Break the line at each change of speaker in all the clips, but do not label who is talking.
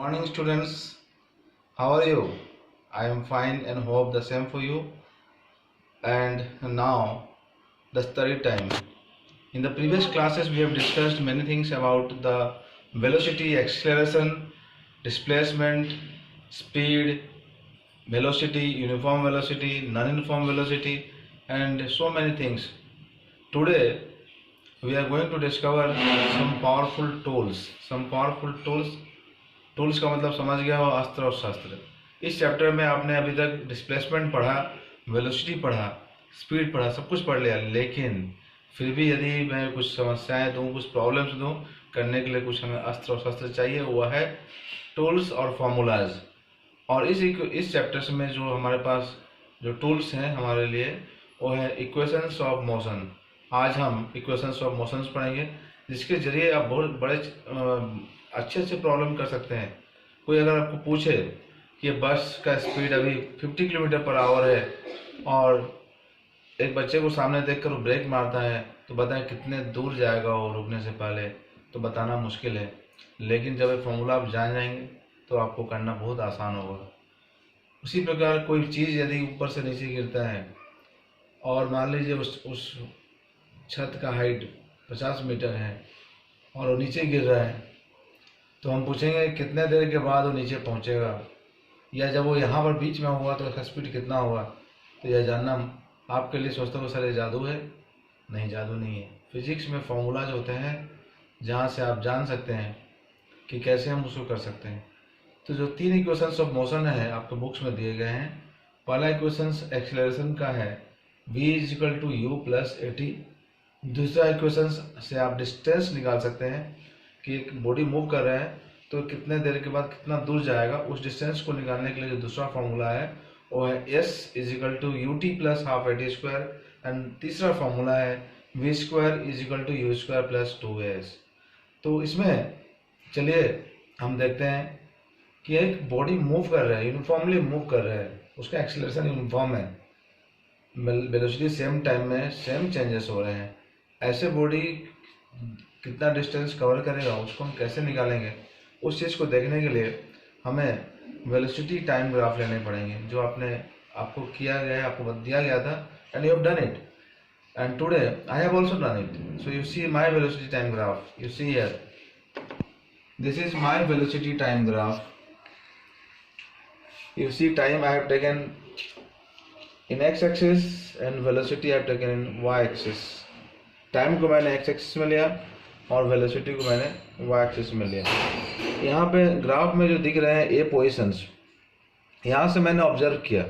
Morning students, how are you? I am fine and hope the same for you. And now the study time. In the previous classes we have discussed many things about the velocity, acceleration, displacement, speed, velocity, uniform velocity, non-uniform velocity and so many things. Today we are going to discover some powerful tools. Tools का मतलब समझ गया हो, अस्त्र और शस्त्र। इस chapter में आपने अभी तक डिस्प्लेसमेंट पढ़ा, वेलोसिटी पढ़ा, स्पीड पढ़ा, सब कुछ पढ़ लिया, लेकिन फिर भी यदि मैं कुछ समस्याएं दूं, कुछ प्रॉब्लम्स दूं, करने के लिए कुछ हमें अस्त्र और शस्त्र चाहिए, वह है टूल्स और फार्मूलाज। और इस चैप्टर्स में जो हमारे पास जो टूल्स हैं हमारे लिए वो है इक्वेशंस ऑफ मोशन। आज हम इक्वेशंस ऑफ मोशंस पढ़ेंगे, जिसके जरिए आप बहुत बड़े अच्छे प्रॉब्लम कर सकते हैं। कोई अगर आपको पूछे कि बस का स्पीड अभी 50 किलोमीटर पर आवर है और एक बच्चे को सामने देखकर वो ब्रेक मारता है, तो बताएं कितने दूर जाएगा वो रुकने से पहले, तो बताना मुश्किल है। लेकिन जब ये फॉर्मूला आप जान जाएंगे तो आपको करना बहुत आसान होगा। उसी प्रकार कोई चीज़ यदि ऊपर से नीचे गिरता है और मान लीजिए उस छत का हाइट 50 मीटर है और वो नीचे गिर रहा है, तो हम पूछेंगे कितने देर के बाद वो नीचे पहुंचेगा, या जब वो यहाँ पर बीच में होगा तो उसका स्पीड कितना होगा। तो यह जानना आपके लिए सोचता हूँ सर ये जादू है। नहीं, जादू नहीं है। फिजिक्स में फॉर्मूलाज होते हैं जहाँ से आप जान सकते हैं कि कैसे हम उसको कर सकते हैं। तो जो 3 इक्वेशंस ऑफ मोशन है आपके बुक्स में दिए गए हैं। पहला इक्वेशंस एक्सेलरेशन का है, v = u + at। दूसरा इक्वेशंस से आप डिस्टेंस निकाल सकते हैं कि एक बॉडी मूव कर रहा है तो कितने देर के बाद कितना दूर जाएगा। उस डिस्टेंस को निकालने के लिए जो दूसरा फॉर्मूला है वो है s = ut + ½ at²। एंड तीसरा फॉर्मूला है v² = u² + 2as। तो इसमें चलिए हम देखते हैं कि एक बॉडी मूव कर रहा है, यूनिफॉर्मली मूव कर रहा है, उसका एक्सेलरेशन यूनिफॉर्म है, वेलोसिटी सेम टाइम में सेम चेंजेस हो रहे हैं। ऐसे बॉडी कितना डिस्टेंस कवर करेगा उसको हम कैसे निकालेंगे, उस चीज़ को देखने के लिए हमें वेलोसिटी टाइम ग्राफ लेने पड़ेंगे, जो आपको किया गया है, आपको दिया गया था, and you have done it, and today I have also done it. So you see my velocity time graph, you see here, this is my velocity time graph. You see time I have taken in x axis and velocity I have taken in y axis। Time को मैंने x axis में लिया और velocity को मैंने y axis में लिया। यहाँ पे ग्राफ में जो दिख रहे हैं ए पोजिशंस, यहाँ से मैंने ऑब्जर्व किया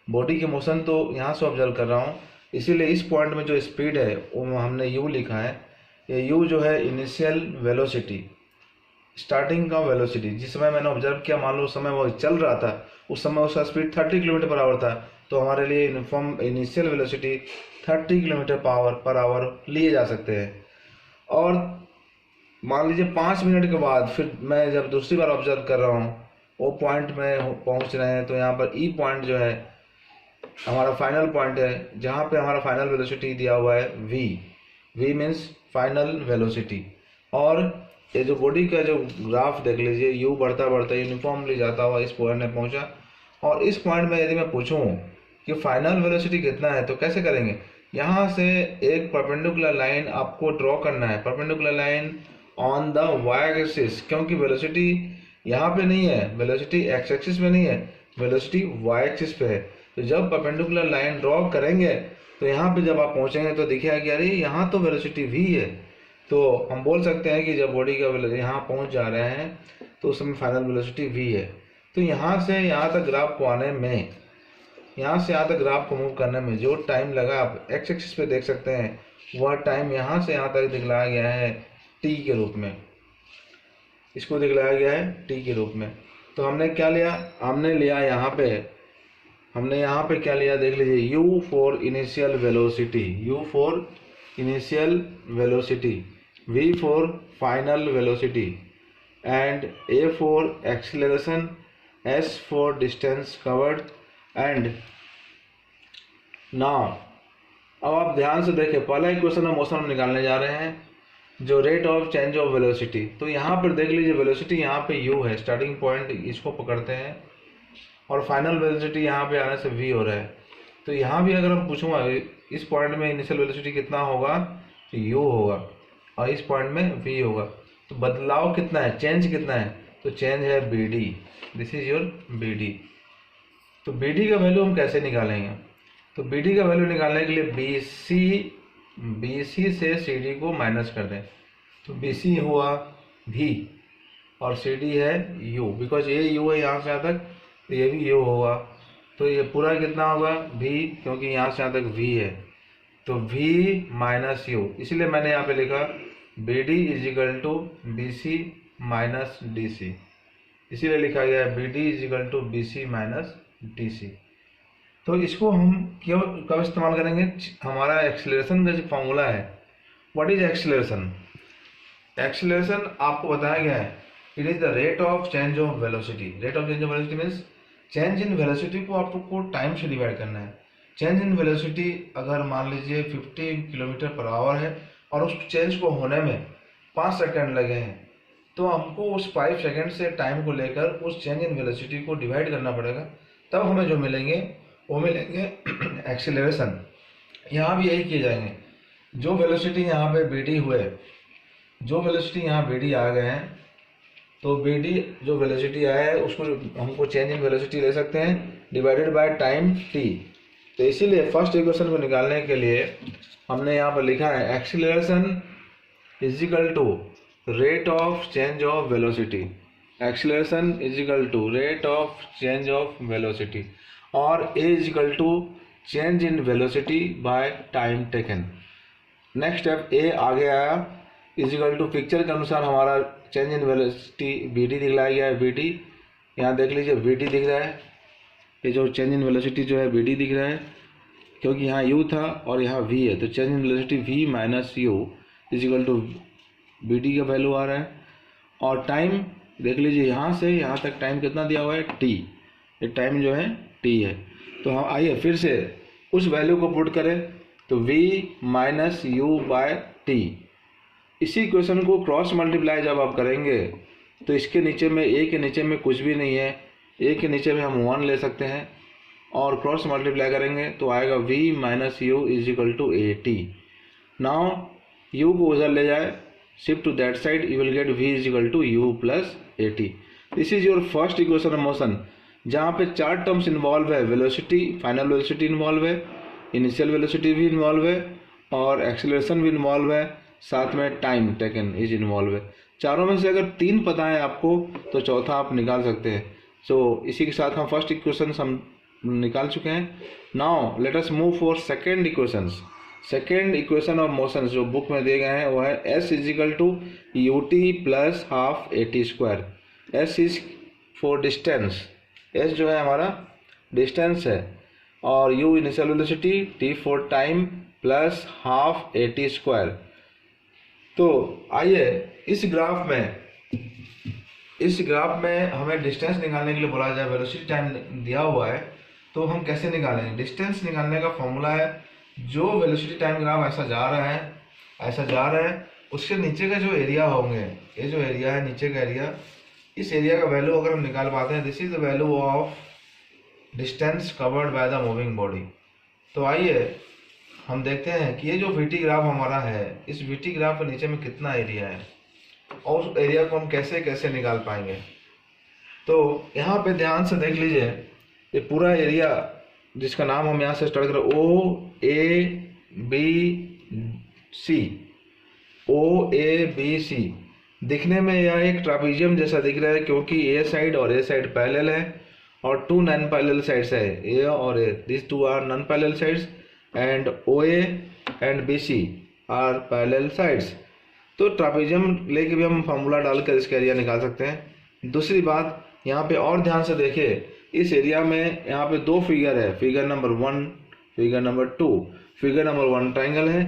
बॉडी के मोशन, तो यहाँ से ऑब्जर्व कर रहा हूँ, इसीलिए इस पॉइंट में जो स्पीड है वो हमने u लिखा है। ये u जो है इनिशियल वेलोसिटी, स्टार्टिंग का वेलोसिटी। जिस समय मैंने ऑब्जर्व किया, मान लो उस समय वो चल रहा था, उस समय उसका स्पीड 30 किलोमीटर पर आवर था, तो हमारे लिए uniform initial velocity 30 kilometre per hour लिए जा सकते हैं। और मान लीजिए 5 मिनट के बाद फिर मैं जब दूसरी बार ऑब्जर्व कर रहा हूँ, वो पॉइंट में पहुँच रहे हैं, तो यहाँ पर ई पॉइंट जो है हमारा फाइनल पॉइंट है, जहाँ पे हमारा फाइनल वेलोसिटी दिया हुआ है v मीन्स फाइनल वेलोसिटी। और ये जो बॉडी का जो ग्राफ देख लीजिए, यू बढ़ता बढ़ता यूनिफॉर्मली जाता हुआ इस पॉइंट में पहुंचा। और इस पॉइंट में यदि मैं पूछूं कि फाइनल वेलोसिटी कितना है, तो कैसे करेंगे। यहाँ से एक परपेंडिकुलर लाइन आपको ड्रॉ करना है, perpendicular line on the Y axis, क्योंकि वेलोसिटी यहाँ पे नहीं है, वेलोसिटी एक्स एक्सिस में नहीं है, वेलोसिटी वाई एक्सिस पे है। तो जब परपेंडिकुलर लाइन ड्रॉ करेंगे तो यहाँ पे जब आप पहुँचेंगे तो दिखेगा कि अरे यहाँ तो वेलोसिटी v है। तो हम बोल सकते हैं कि जब बॉडी का वेलोसिटी यहाँ पहुँच जा रहे हैं तो उस समय फाइनल वेलोसिटी v है। तो यहाँ से यहाँ तक ग्राफ को आने में, यहाँ से यहाँ तक ग्राफ को मूव करने में जो टाइम लगा, आप एक्स एक्सिस पे देख सकते हैं, वह टाइम यहाँ से यहाँ तक दिखलाया गया है t के रूप में, इसको दिखलाया गया है t के रूप में। तो हमने क्या लिया, हमने यहाँ पे क्या लिया, देख लीजिए, u for initial velocity, u for initial velocity, v for final velocity, and a for acceleration, s for distance covered, and now अब आप ध्यान से देखें, पहला इक्वेशन हम मोशन में निकालने जा रहे हैं। जो rate of change of velocity, तो यहाँ पर देख लीजिए वेलोसिटी यहाँ पे u है, स्टार्टिंग पॉइंट इसको पकड़ते हैं और फाइनल वेलोसिटी यहाँ पे आने से v हो रहा है। तो यहाँ भी अगर हम पूछूंगा इस पॉइंट में इनिशियल वेलोसिटी कितना होगा, तो u होगा और इस पॉइंट में v होगा। तो बदलाव कितना है, चेंज कितना है, तो चेंज है bd, this is your bd। तो bd का वैल्यू हम कैसे निकालेंगे, तो bd का वैल्यू निकालने के लिए BC से CD को माइनस कर दें, तो BC हुआ V और CD है U, बिकॉज ये U है यहाँ से यहाँ तक, तो ये भी U होगा। तो ये पूरा कितना होगा V, क्योंकि यहाँ से यहाँ तक V है, तो V माइनस U, इसलिए मैंने यहाँ पे लिखा BD is equal to BC minus DC, इसीलिए लिखा गया है BD is equal to BC minus DC। तो इसको हम क्यों कब इस्तेमाल करेंगे, हमारा एक्सेलरेशन का जो फॉर्मूला है, व्हाट इज एक्सेलरेशन, एक्सेलरेशन आपको बताया गया है, it is the rate of change of velocity. Rate of change of velocity means change in velocity को आपको टाइम से डिवाइड करना है। चेंज इन वेलोसिटी अगर मान लीजिए 50 किलोमीटर पर आवर है और उस चेंज को होने में 5 सेकंड लगे हैं, तो हमको उस 5 सेकंड से टाइम को लेकर उस चेंज इन वेलोसिटी को डिवाइड करना पड़ेगा, तब हमें जो मिलेंगे वो मिलेंगे एक्सीलरेशन। यहाँ भी यही किए जाएंगे, जो वेलोसिटी यहाँ पे BD हुए, जो वेलोसिटी यहाँ BD आ गए हैं, तो BD जो वेलोसिटी आया है उसको हमको चेंज इन वेलोसिटी ले सकते हैं डिवाइडेड बाय टाइम t। तो इसीलिए फर्स्ट इक्वेशन को निकालने के लिए हमने यहाँ पर लिखा है acceleration is equal to rate of change of velocity, acceleration is equal to rate of change of velocity, और a is equal to change in velocity by time taken. Next step a आगे आया, is equal to picture के अनुसार हमारा change in velocity BD दिखलाया गया है, BD यहाँ देख लीजिए BD दिख रहा है, ये जो चेंज इन वेलोसिटी जो है BD दिख रहा है, क्योंकि यहाँ u था और यहाँ v है, तो change in velocity v minus u is equal to BD का वैल्यू आ रहा है। और टाइम देख लीजिए यहाँ से यहाँ तक टाइम कितना दिया हुआ है t, ये टाइम जो है t है। तो हम आइए फिर से उस वैल्यू को पुट करें, तो v minus u by T. इसी इक्वेशन को क्रॉस मल्टीप्लाई जब आप करेंगे तो इसके नीचे में a के नीचे में कुछ भी नहीं है, a के नीचे में हम 1 ले सकते हैं और क्रॉस मल्टीप्लाई करेंगे तो आएगा v minus U is equal to AT। Now u को उधर ले जाए, shift to that side, you will get v is equal to u plus AT। This is your first equation of motion, जहाँ पे 4 terms involve है, velocity, final velocity involve है, initial velocity भी involve है और एक्सेलरेशन भी involve है, साथ में टाइम टेकन इज इन्वॉल्व है। चारों में से अगर 3 पता है आपको तो चौथा आप निकाल सकते हैं। सो इसी के साथ हम फर्स्ट इक्वेशन हम निकाल चुके हैं। Now let us move for second equations. Second equation of motion जो बुक में दिए गए हैं वो है s is equal to ut plus half AT square. s is for distance, s जो है हमारा डिस्टेंस है, और u initial velocity, t for time plus half AT square. तो आइए इस ग्राफ में हमें डिस्टेंस निकालने के लिए बोला जाए, वेलोसिटी टाइम दिया हुआ है, तो हम कैसे निकालेंगे। डिस्टेंस निकालने का फॉर्मूला है, जो वेलोसिटी टाइम ग्राफ ऐसा जा रहा है उसके नीचे का जो एरिया होंगे, ये जो एरिया है नीचे का एरिया, इस एरिया का वैल्यू अगर हम निकाल पाते हैं, this is the value of distance covered by the moving body. तो आइए हम देखते हैं कि ये जो VT ग्राफ हमारा है, इस VT ग्राफ के नीचे में कितना एरिया है और उस एरिया को हम कैसे कैसे निकाल पाएंगे। तो यहाँ पे ध्यान से देख लीजिए, ये पूरा एरिया जिसका नाम हम यहाँ से स्टार्ट करें OABC, दिखने में यह एक ट्रापीजियम जैसा दिख रहा है, क्योंकि A साइड और A साइड पैरेलल है और 2 नॉन पैरेलल साइड्स है, A और A, this 2 are non parallel sides and OA and BC are parallel sides। तो ट्रापेजियम लेके भी हम फार्मूला डालकर इसका एरिया निकाल सकते हैं। दूसरी बात यहाँ पे और ध्यान से देखिए, इस एरिया में यहाँ पे 2 फिगर है, figure number 1, figure number 2। Figure number 1 triangle है,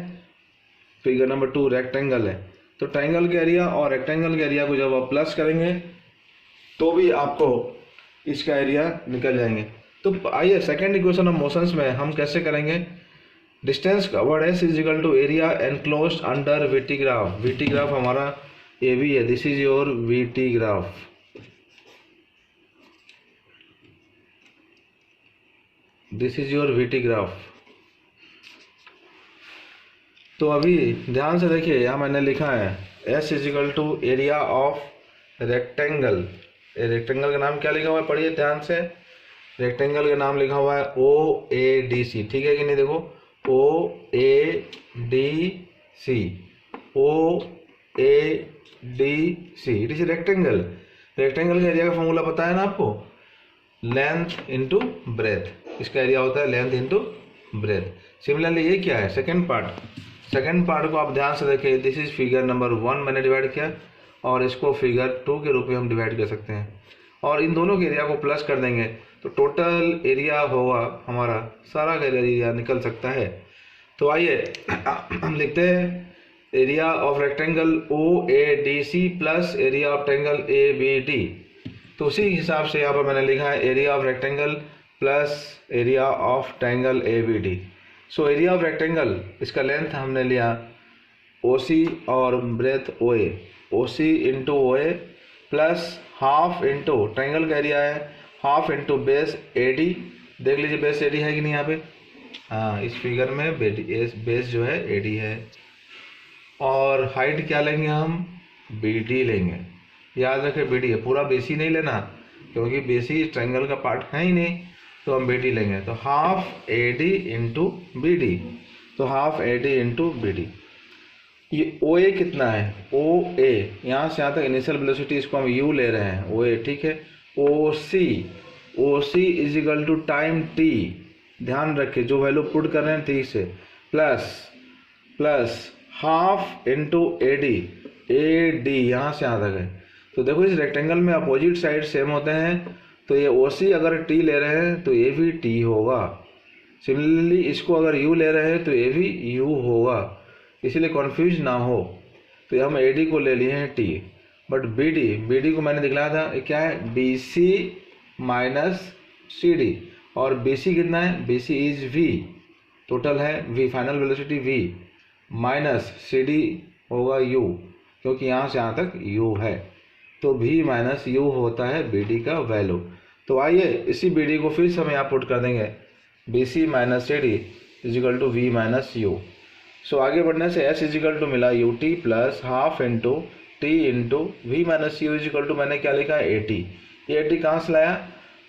फिगर नंबर 2 रेक्टेंगल है। तो ट्राइंगल के एरिया और रेक्टेंगल के एरिया को जब आप प्लस करेंगे तो भी आपको इसका एरिया निकल जाएंगे। तो आइए सेकेंड इक्वेशन ऑफ मोशंस में हम कैसे करेंगे। Distance covered S is equal to area enclosed under VT graph. VT graph हमारा ए बी है, this is your VT graph. This is your VT graph. तो अभी ध्यान से देखिए, यहाँ मैंने लिखा है S is equal to area of rectangle. Rectangle का नाम क्या लिखा हुआ है, पढ़िए ध्यान से। रेक्टेंगल का नाम लिखा हुआ है ओ ए डी सी, ठीक है कि नहीं? देखो O A D C, O A D C, it is rectangle. Rectangle का एरिया का फॉर्मूला पता है ना आपको, लेंथ इंटू ब्रेथ। इसका एरिया होता है लेंथ इंटू ब्रेथ। सिमिलरली ये क्या है, सेकेंड पार्ट। सेकेंड पार्ट को आप ध्यान से देखिए, दिस इज फिगर नंबर 1 मैंने डिवाइड किया और इसको फिगर 2 के रूप में हम डिवाइड कर सकते हैं और इन दोनों के एरिया को प्लस कर देंगे तो टोटल एरिया होगा हमारा, सारा का एरिया निकल सकता है। तो आइए हम लिखते हैं area of rectangle O A D C plus area of triangle A B D. तो उसी हिसाब से यहाँ पर मैंने लिखा है area of rectangle plus area of triangle A B D. So area of rectangle, इसका लेंथ हमने लिया ओ सी और breadth O A, O C into O A plus half into triangle का एरिया है half into base A D. देख लीजिए base A D है कि नहीं यहाँ पे, हाँ इस फिगर में बेस जो है ए डी है। और हाइट क्या लेंगे हम, बी डी लेंगे। याद रखें बी डी है, पूरा बेसी नहीं लेना क्योंकि बेसी ट्रायंगल का पार्ट है ही नहीं, तो हम बी डी लेंगे। तो half A D into B D, तो half A D into B D. ये ओ ए कितना है, ओ ए यहाँ से यहाँ तक इनिशियल वेलोसिटी, इसको हम यू ले रहे हैं ओ ए, ठीक है। O C is equal to time T, ध्यान रखिए जो वैल्यू पुट कर रहे हैं टी से, plus half into A D यहाँ से यहाँ तक है। तो देखो इस रेक्टेंगल में अपोजिट साइड सेम होते हैं, तो ये ओ सी अगर टी ले रहे हैं तो ये भी टी होगा। सिमिलरली इसको अगर यू ले रहे हैं तो ये भी यू होगा, इसीलिए कन्फ्यूज ना हो। तो हम ए डी को ले लिए हैं टी, बट बी डी को मैंने दिखलाया था क्या है, B C minus C D. और बी सी कितना है, B C is V, total है V, final velocity V, minus C D होगा यू, क्योंकि यहाँ से यहाँ तक यू है, तो v माइनस यू होता है बी डी का वैल्यू। तो आइए इसी बी डी को फिर से हम यहाँ पुट कर देंगे, B C minus C D is equal to V minus U. So आगे बढ़ने से s इजिकल टू मिला U T plus half into T into V minus U is equal to मैंने क्या लिखा है ए टी। ये ए टी कहाँ से लाया,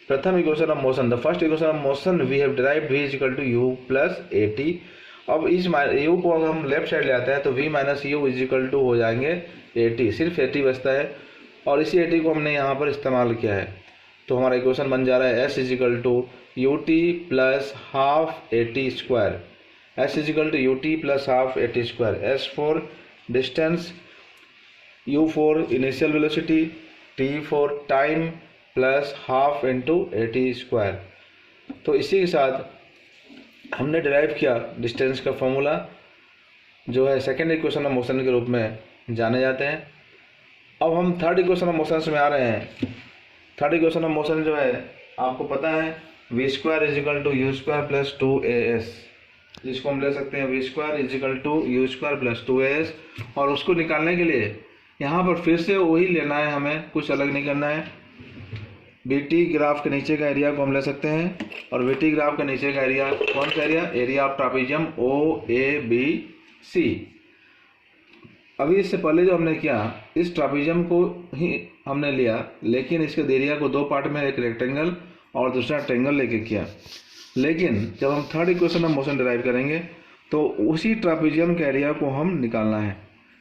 प्रथम equation of motion, the first equation of motion we have derived v is equal to U plus A T. अब इस यू को अगर हम लेफ्ट साइड ले आते हैं तो v minus U is equal to हो जाएंगे ए टी, सिर्फ ए टी बचता है और इसी ए टी को हमने यहाँ पर इस्तेमाल किया है। तो हमारा इक्वेशन बन जा रहा है s is equal to U T plus half A T square, s is equal to U T plus half A T square, s for distance, u for initial velocity, t for time plus half into A T square. तो इसी के साथ हमने derive किया distance का formula, जो है second equation of motion के रूप में जाने जाते हैं। अब हम थर्ड इक्वेशन ऑफ मोशन में आ रहे हैं। थर्ड इक्वेशन ऑफ मोशन जो है आपको पता है V square is equal to U square plus two A S, जिसको हम ले सकते हैं V square is equal to U square plus two A S. और उसको निकालने के लिए यहाँ पर फिर से वही लेना है, हमें कुछ अलग नहीं करना है। बी टी ग्राफ के नीचे का एरिया को हम ले सकते हैं और वी टी ग्राफ के नीचे का एरिया, कौन सा area, area of trapezium O A B C. अभी इससे पहले जो हमने किया, इस ट्रापेजियम को ही हमने लिया, लेकिन इसके एरिया को दो पार्ट में, एक रेक्टेंगल और दूसरा ट्रायंगल लेके किया। लेकिन जब हम third equation of motion derive करेंगे तो उसी ट्रापेजियम के एरिया को हम निकालना है,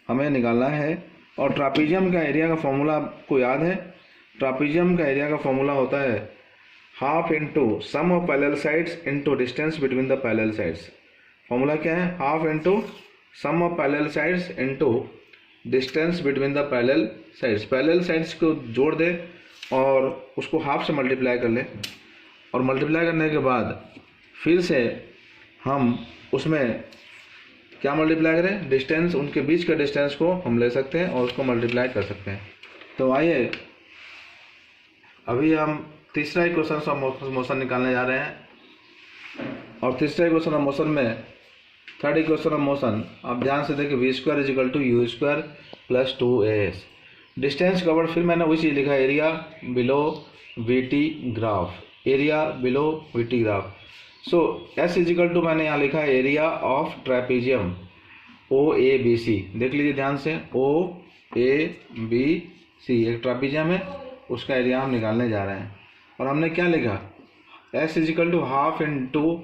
हमें निकालना है। और ट्रापेजियम का एरिया का फॉर्मूला आपको याद है, ट्रापेजियम का एरिया का फॉर्मूला होता है half into sum of parallel sides into distance between the parallel sides. Formula क्या है, half into sum of parallel sides into distance between the parallel sides. Parallel sides को जोड़ दे और उसको हाफ से मल्टीप्लाई कर ले, और मल्टीप्लाई करने के बाद फिर से हम उसमें क्या मल्टीप्लाई करें, डिस्टेंस, उनके बीच का डिस्टेंस को हम ले सकते हैं और उसको मल्टीप्लाई कर सकते हैं। तो आइए अभी हम तीसरा इक्वेशन ऑफ मोशन निकालने जा रहे हैं। और तीसरा इक्वेशन ऑफ मोशन में थर्ड इक्वेशन ऑफ मोशन, आप ध्यान से देखिए, V square is equal to U square plus 2as। Distance covered, फिर मैंने वही चीज़ लिखा, area below V T graph, area below V T graph. So S is equal to, मैंने यहाँ लिखा है area of trapezium O A B C. देख लीजिए ध्यान से, ओ ए बी सी एक ट्रेपेजियम है, उसका एरिया हम निकालने जा रहे हैं। और हमने क्या लिखा, S is equal to half into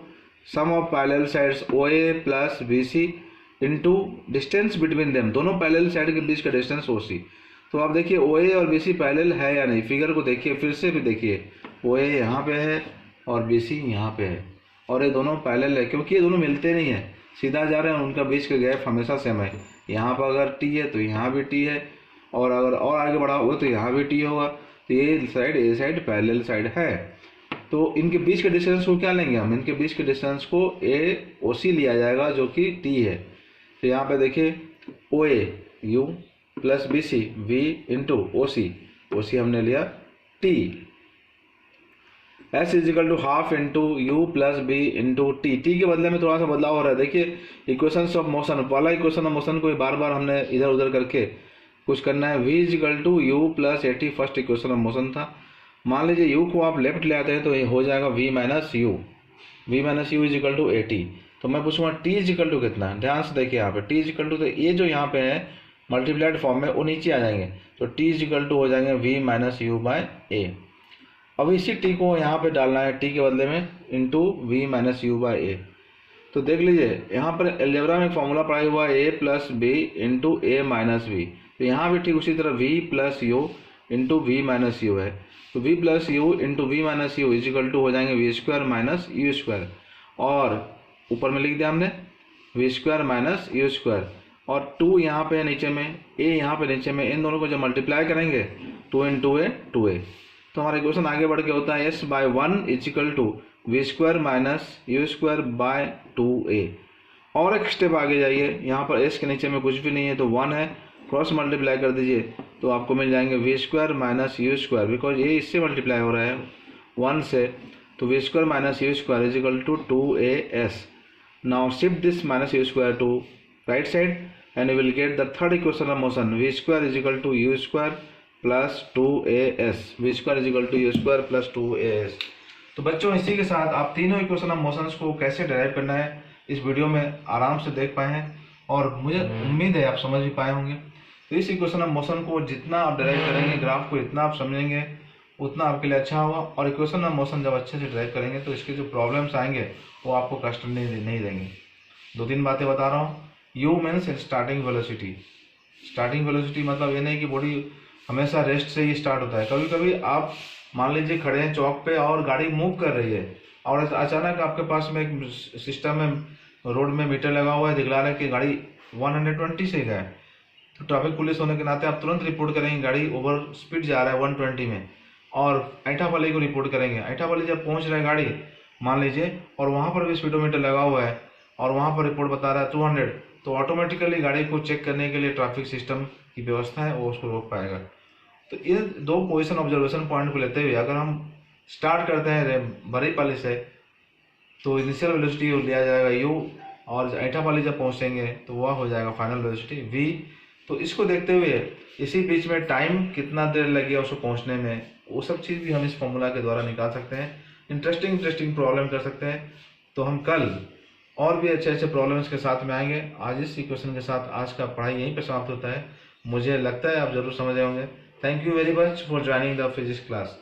sum of parallel sides O A plus B C into distance between them, दोनों पैरेलल साइड के बीच का डिस्टेंस ओ सी। तो आप देखिए ओ ए और बी सी पैरेलल है या नहीं, फिगर को देखिए, फिर से भी देखिए, ओ ए यहाँ पे है और बी सी यहाँ पे है, और ये दोनों पैरेलल है, क्योंकि ये दोनों मिलते नहीं हैं, सीधा जा रहे हैं, उनका बीच का गैप हमेशा सेम है। यहाँ पर अगर टी है तो यहाँ भी टी है, और अगर और आगे बढ़ा होगा तो यहाँ भी टी होगा। तो ये साइड पैरेलल साइड है, तो इनके बीच के डिस्टेंस को क्या लेंगे हम, इनके बीच के डिस्टेंस को ए ओ सी लिया जाएगा, जो कि टी है। तो यहाँ पे देखिए, O A U plus B C V into O C हमने लिया T. S is equal to half into U plus B into T, T के बदले में थोड़ा सा बदलाव हो रहा है। देखिए इक्वेशंस ऑफ मोशन, पहला इक्वेशन ऑफ मोशन को बार बार हमने इधर उधर करके कुछ करना है। V is equal to U plus A T first equation of motion था। मान लीजिए यू को आप लेफ्ट ले आते हैं तो ये हो जाएगा V minus U is equal to A T. तो मैं पूछूंगा टी इज इक्वल टू कितना है, ध्यान से देखिए यहाँ पे टी इज इक्वल टू, तो ये जो यहाँ पे है मल्टीप्लाइड फॉर्म में वो नीचे आ जाएंगे, तो टी इज इक्वल टू हो जाएंगे वी माइनस यू बाय ए। अब इसी टी को यहाँ पे डालना है, टी के बदले में into V minus U by A. तो देख लीजिए यहाँ पर अलजेब्रा में फॉर्मूला पढ़ा हुआ है A plus B into A minus B, तो यहाँ भी ठीक उसी तरह V plus U into V minus U है, तो V plus U into V minus U is equal to हो जाएंगे V square minus U square, और ऊपर में लिख दिया हमने V square minus U square, और 2 यहाँ पे नीचे में, ए यहाँ पे नीचे में, इन दोनों को जब मल्टीप्लाई करेंगे 2 इंटू ए 2a, तो हमारा इक्वेशन आगे बढ़ के होता है S by 1 is equal to V square minus U square by 2a। और एक स्टेप आगे जाइए, यहाँ पर एस के नीचे में कुछ भी नहीं है तो 1 है, क्रॉस मल्टीप्लाई कर दीजिए तो आपको मिल जाएंगे V square minus U square, because ये इससे मल्टीप्लाई हो रहा है 1 से, तो V square minus U square is equal to 2as। Now shift this minus U square to right side and you will get the third equation of motion, v square is equal to u square plus 2as, v square is equal to u square plus 2as। तो बच्चों इसी के साथ आप तीनों equation of motions को कैसे derive करना है इस वीडियो में आराम से देख पाए हैं, और मुझे उम्मीद है आप समझ भी पाए होंगे। तो इस इक्वेशन ऑफ मोशन को जितना आप डेराइव करेंगे, ग्राफ को इतना आप समझेंगे, उतना आपके लिए अच्छा होगा। और इक्वेशन ऑफ मोशन जब अच्छे से डेराइव करेंगे तो इसके जो प्रॉब्लम्स आएंगे वो आपको कष्ट नहीं देंगे। 2-3 बातें बता रहा हूँ। You means starting velocity. Starting velocity मतलब ये नहीं कि बॉडी हमेशा रेस्ट से ही स्टार्ट होता है। कभी कभी आप मान लीजिए खड़े हैं चौक पे और गाड़ी मूव कर रही है, और अचानक आपके पास में एक सिस्टम में रोड में मीटर लगा हुआ है, दिखला रहा है कि गाड़ी 120 से गया है, तो ट्रैफिक पुलिस होने के नाते आप तुरंत रिपोर्ट करेंगे गाड़ी ओवर स्पीड जा रहा है 120 में, और ऐठा वाले को रिपोर्ट करेंगे। ऐठा वाले जब पहुँच रहा है गाड़ी मान लीजिए, और वहाँ पर भी स्पीडोमीटर लगा हुआ है और वहाँ पर रिपोर्ट बता रहा है 200, तो ऑटोमेटिकली गाड़ी को चेक करने के लिए ट्रैफिक सिस्टम की व्यवस्था है वो उसको रोक पाएगा। तो ये 2 पोजीशन ऑब्जर्वेशन पॉइंट को लेते हुए अगर हम स्टार्ट करते हैं बड़ी पाली से, तो इनिशियल वेलोसिटी लिया जाएगा u, और ऐठा पाली जब पहुंचेंगे तो वह हो जाएगा फाइनल वेलोसिटी v। तो इसको देखते हुए इसी बीच में टाइम कितना देर लगेगा उसको पहुंचने में, वो सब चीज़ भी हम इस फॉर्मूला के द्वारा निकाल सकते हैं। इंटरेस्टिंग प्रॉब्लम कर सकते हैं। तो हम कल और भी अच्छे प्रॉब्लम्स के साथ में आएंगे। आज इस इक्वेशन के साथ आज का पढ़ाई यहीं पे समाप्त होता है। मुझे लगता है आप जरूर समझ होंगे। Thank you very much for joining the physics class.